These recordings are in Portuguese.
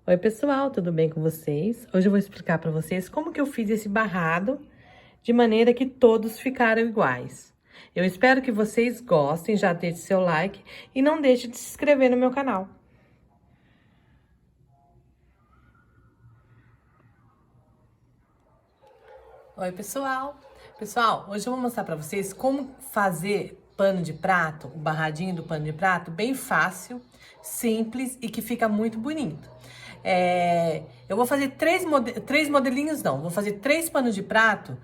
Oi pessoal, tudo bem com vocês? Hoje eu vou explicar para vocês como que eu fiz esse barrado de maneira que todos ficaram iguais. Eu espero que vocês gostem, já deixe seu like e não deixe de se inscrever no meu canal. Oi pessoal! Pessoal, hoje eu vou mostrar para vocês como fazer pano de prato, o barradinho do pano de prato, bem fácil, simples e que fica muito bonito. Eu vou fazer três modelinhos, não, vou fazer 3 panos de prato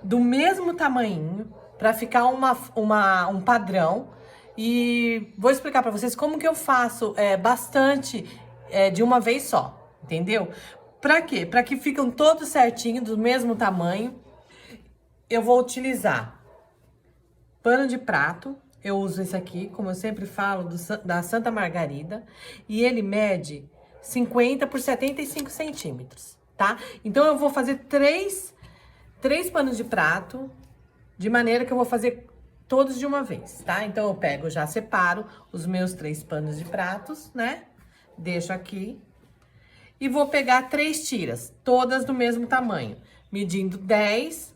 do mesmo tamanho para ficar um padrão. E vou explicar para vocês como que eu faço bastante de uma vez só, entendeu? Para quê? Para que ficam todos certinho, do mesmo tamanho. Eu vou utilizar pano de prato. Eu uso esse aqui, como eu sempre falo, da Santa Margarida. E ele mede 50 por 75 centímetros, tá? Então, eu vou fazer três panos de prato, de maneira que eu vou fazer todos de uma vez, tá? Então, eu pego, já separo os meus 3 panos de pratos, né? Deixo aqui. E vou pegar 3 tiras, todas do mesmo tamanho, medindo 10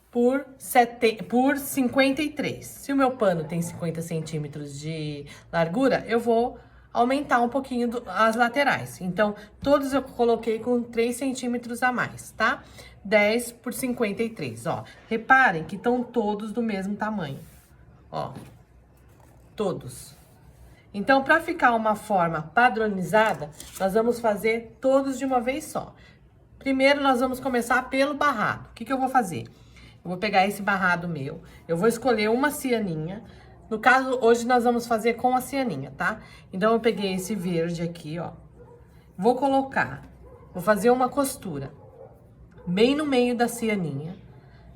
por 53. Se o meu pano tem 50 centímetros de largura, eu vou aumentar um pouquinho as laterais. Então, todos eu coloquei com 3 centímetros a mais, tá? 10 por 53, ó. Reparem que estão todos do mesmo tamanho, ó. Todos. Então, para ficar uma forma padronizada, nós vamos fazer todos de uma vez só. Primeiro, nós vamos começar pelo barrado. O que que eu vou fazer? Eu vou pegar esse barrado meu, eu vou escolher uma cianinha. No caso, hoje nós vamos fazer com a cianinha, tá? Então, eu peguei esse verde aqui, ó. Vou colocar, vou fazer uma costura bem no meio da cianinha.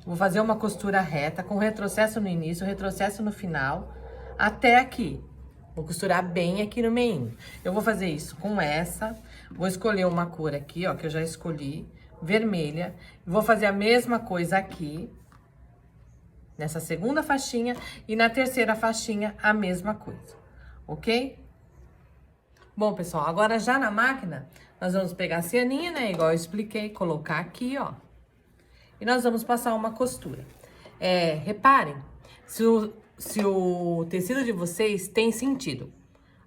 Vou fazer uma costura reta, com retrocesso no início, retrocesso no final, até aqui. Vou costurar bem aqui no meio. Eu vou fazer isso com essa. Vou escolher uma cor aqui, ó, que eu já escolhi, vermelha. Vou fazer a mesma coisa aqui, nessa segunda faixinha, e na terceira faixinha a mesma coisa, ok? Bom, pessoal, agora já na máquina, nós vamos pegar a cianinha, né, igual eu expliquei, colocar aqui, ó. E nós vamos passar uma costura. Reparem, se o tecido de vocês tem sentido.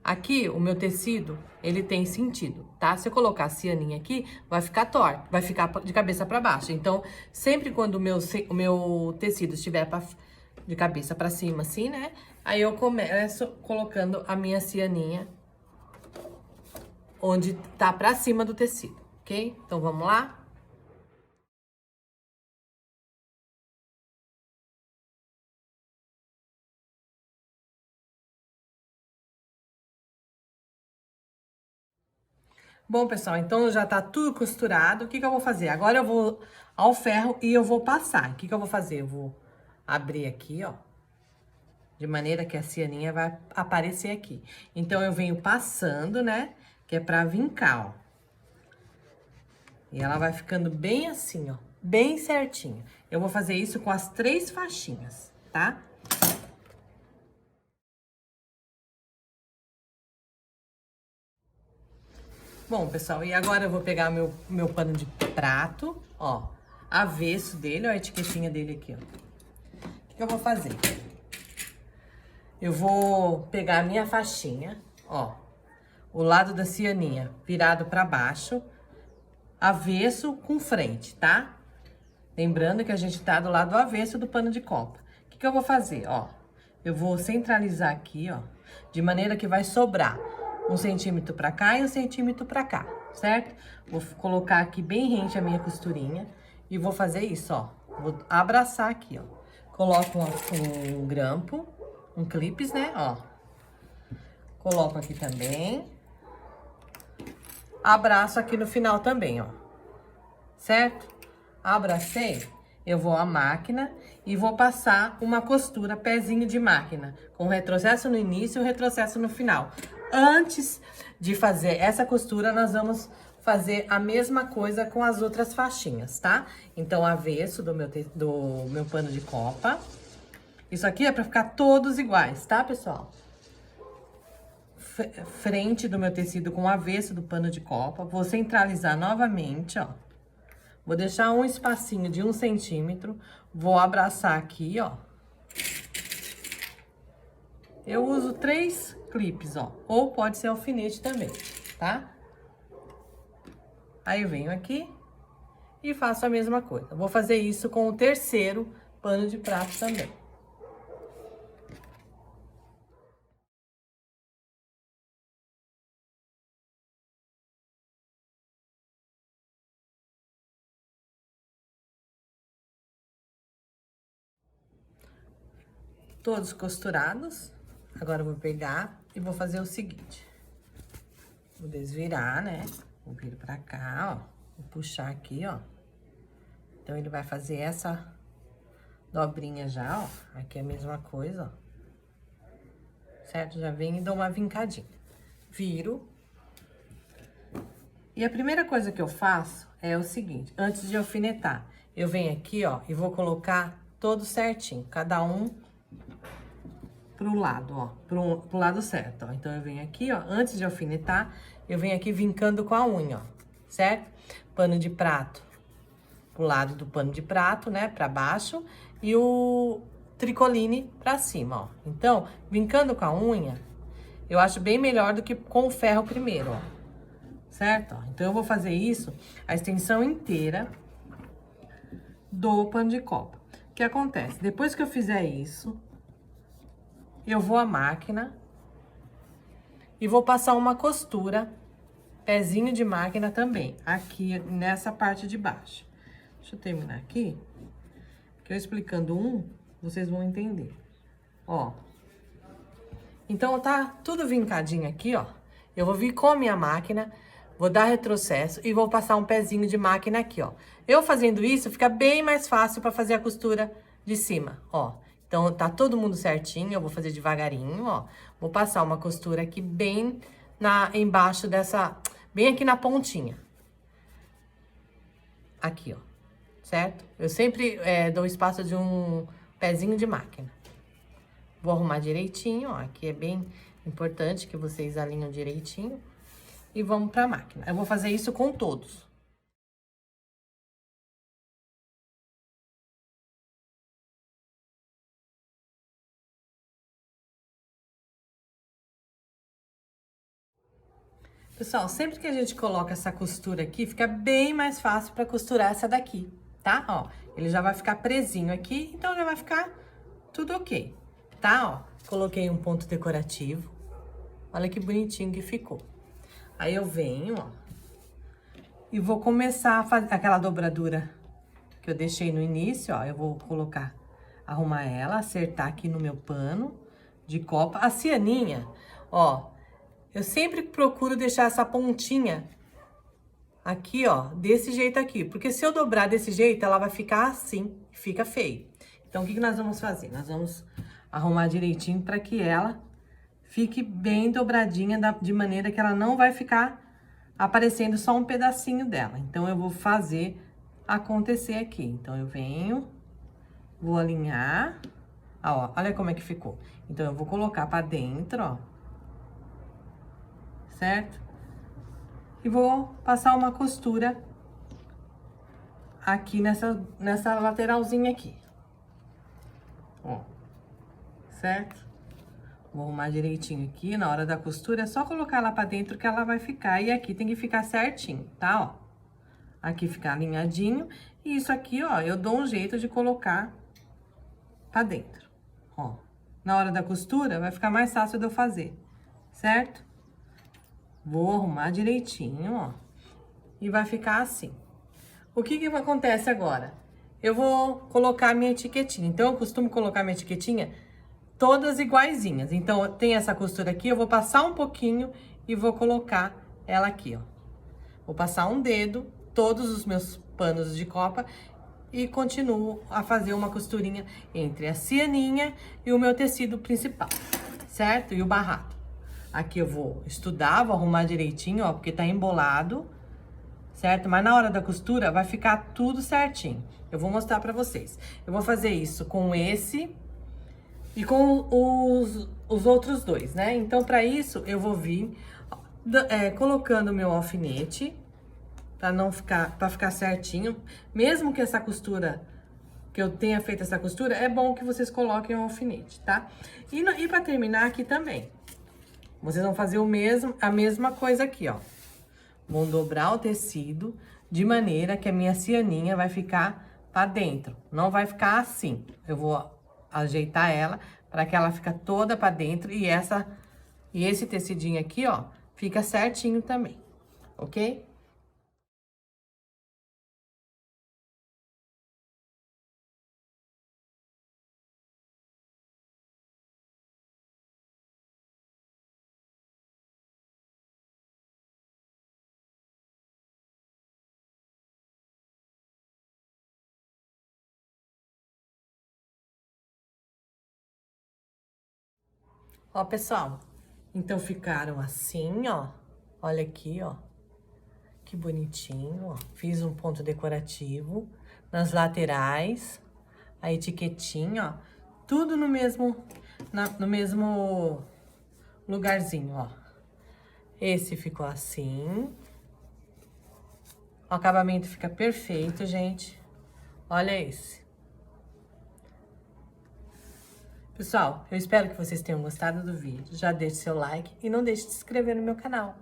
Aqui, o meu tecido, ele tem sentido, tá? Se eu colocar a cianinha aqui, vai ficar torto, vai ficar de cabeça para baixo. Então, sempre quando o meu tecido estiver de cabeça para cima, assim, né? Aí eu começo colocando a minha cianinha onde tá para cima do tecido, ok? Então, vamos lá? Bom, pessoal, então já tá tudo costurado. O que que eu vou fazer? Agora eu vou ao ferro e eu vou passar. O que que eu vou fazer? Eu vou abrir aqui, ó. De maneira que a cianinha vai aparecer aqui. Então, eu venho passando, né? Que é pra vincar, ó. E ela vai ficando bem assim, ó. Bem certinho. Eu vou fazer isso com as 3 faixinhas, tá? Bom, pessoal, e agora eu vou pegar meu pano de prato, ó, avesso dele, ó, a etiquetinha dele aqui, ó. O que eu vou fazer? Eu vou pegar a minha faixinha, ó, o lado da cianinha virado pra baixo, avesso com frente, tá? Lembrando que a gente tá do lado avesso do pano de copa. O que que eu vou fazer, ó? Eu vou centralizar aqui, ó, de maneira que vai sobrar 1 centímetro pra cá e 1 centímetro pra cá, certo? Vou colocar aqui bem rente a minha costurinha e vou fazer isso, ó. Vou abraçar aqui, ó. Coloco um grampo, um clips, né, ó. Coloco aqui também. Abraço aqui no final também, ó. Certo? Abracei, eu vou à máquina e vou passar uma costura pezinho de máquina, com retrocesso no início e retrocesso no final. Antes de fazer essa costura, nós vamos fazer a mesma coisa com as outras faixinhas, tá? Então, avesso do meu pano de copa. Isso aqui é pra ficar todos iguais, tá, pessoal? frente do meu tecido com o avesso do pano de copa. Vou centralizar novamente, ó. Vou deixar um espacinho de 1 centímetro. Vou abraçar aqui, ó. Eu uso 3 clipes, ó. Ou pode ser alfinete também, tá? Aí eu venho aqui e faço a mesma coisa. Vou fazer isso com o terceiro pano de prato também. Todos costurados. Agora eu vou pegar e vou fazer o seguinte. Vou desvirar, né? Vou vir pra cá, ó. Vou puxar aqui, ó. Então, ele vai fazer essa dobrinha já, ó. Aqui é a mesma coisa, ó. Certo? Já vem e dou uma vincadinha. Viro. E a primeira coisa que eu faço é o seguinte. Antes de alfinetar, eu venho aqui, ó, e vou colocar todo certinho. Cada um pro lado, ó. Pro lado certo, ó. Então, eu venho aqui, ó. Antes de alfinetar, eu venho aqui vincando com a unha, ó. Certo? Pano de prato pro lado do pano de prato, né? Pra baixo. E o tricoline pra cima, ó. Então, vincando com a unha, eu acho bem melhor do que com o ferro primeiro, ó. Certo? Ó. Então, eu vou fazer isso, a extensão inteira do pano de copa. O que acontece? Depois que eu fizer isso, eu vou à máquina e vou passar uma costura, pezinho de máquina também, aqui nessa parte de baixo. Deixa eu terminar aqui, que eu explicando vocês vão entender. Ó. Então, tá tudo vincadinho aqui, ó. Eu vou vir com a minha máquina, vou dar retrocesso e vou passar um pezinho de máquina aqui, ó. Eu fazendo isso, fica bem mais fácil pra fazer a costura de cima, ó. Então, tá todo mundo certinho, eu vou fazer devagarinho, ó. Vou passar uma costura aqui bem embaixo dessa, bem aqui na pontinha. Aqui, ó. Certo? Eu sempre dou espaço de um pezinho de máquina. Vou arrumar direitinho, ó. Aqui é bem importante que vocês alinham direitinho. E vamos pra máquina. Eu vou fazer isso com todos. Pessoal, sempre que a gente coloca essa costura aqui, fica bem mais fácil pra costurar essa daqui, tá? Ó, ele já vai ficar presinho aqui, então já vai ficar tudo ok, tá? Ó, coloquei um ponto decorativo. Olha que bonitinho que ficou. Aí eu venho, ó, e vou começar a fazer aquela dobradura que eu deixei no início, ó. Eu vou colocar, arrumar ela, acertar aqui no meu pano de copa. A cianinha, ó, eu sempre procuro deixar essa pontinha aqui, ó, desse jeito aqui. Porque se eu dobrar desse jeito, ela vai ficar assim, fica feio. Então, o que nós vamos fazer? Nós vamos arrumar direitinho para que ela fique bem dobradinha, de maneira que ela não vai ficar aparecendo só um pedacinho dela. Então, eu vou fazer acontecer aqui. Então, eu venho, vou alinhar. Ó, olha como é que ficou. Então, eu vou colocar para dentro, ó. Certo? E vou passar uma costura aqui nessa lateralzinha aqui. Ó. Certo? Vou arrumar direitinho aqui. Na hora da costura, é só colocar ela pra dentro que ela vai ficar. E aqui tem que ficar certinho, tá? Ó. Aqui ficar alinhadinho. E isso aqui, ó, eu dou um jeito de colocar pra dentro. Ó. Na hora da costura, vai ficar mais fácil de eu fazer. Certo? Vou arrumar direitinho, ó. E vai ficar assim. O que acontece agora? Eu vou colocar a minha etiquetinha. Então, eu costumo colocar minha etiquetinha todas iguaizinhas. Então, tem essa costura aqui, eu vou passar um pouquinho e vou colocar ela aqui, ó. Vou passar um dedo, todos os meus panos de copa e continuo a fazer uma costurinha entre a cianinha e o meu tecido principal, certo? E o barrado. Aqui eu vou estudar, vou arrumar direitinho, ó, porque tá embolado, certo? Mas na hora da costura vai ficar tudo certinho. Eu vou mostrar pra vocês. Eu vou fazer isso com esse e com os outros dois, né? Então, para isso, eu vou vir colocando o meu alfinete, para ficar certinho. Mesmo que essa costura, que eu tenha feito essa costura, é bom que vocês coloquem o alfinete, tá? E para terminar aqui também, vocês vão fazer a mesma coisa aqui, ó. Vão dobrar o tecido de maneira que a minha cianinha vai ficar pra dentro. Não vai ficar assim. Eu vou ajeitar ela para que ela fique toda pra dentro e esse tecidinho aqui, ó, fica certinho também, ok? Ó, pessoal, então ficaram assim, ó. Olha aqui, ó. Que bonitinho, ó. Fiz um ponto decorativo nas laterais, a etiquetinha, ó. Tudo no mesmo lugarzinho, ó. Esse ficou assim. O acabamento fica perfeito, gente. Olha esse. Pessoal, eu espero que vocês tenham gostado do vídeo. Já deixe seu like e não deixe de se inscrever no meu canal.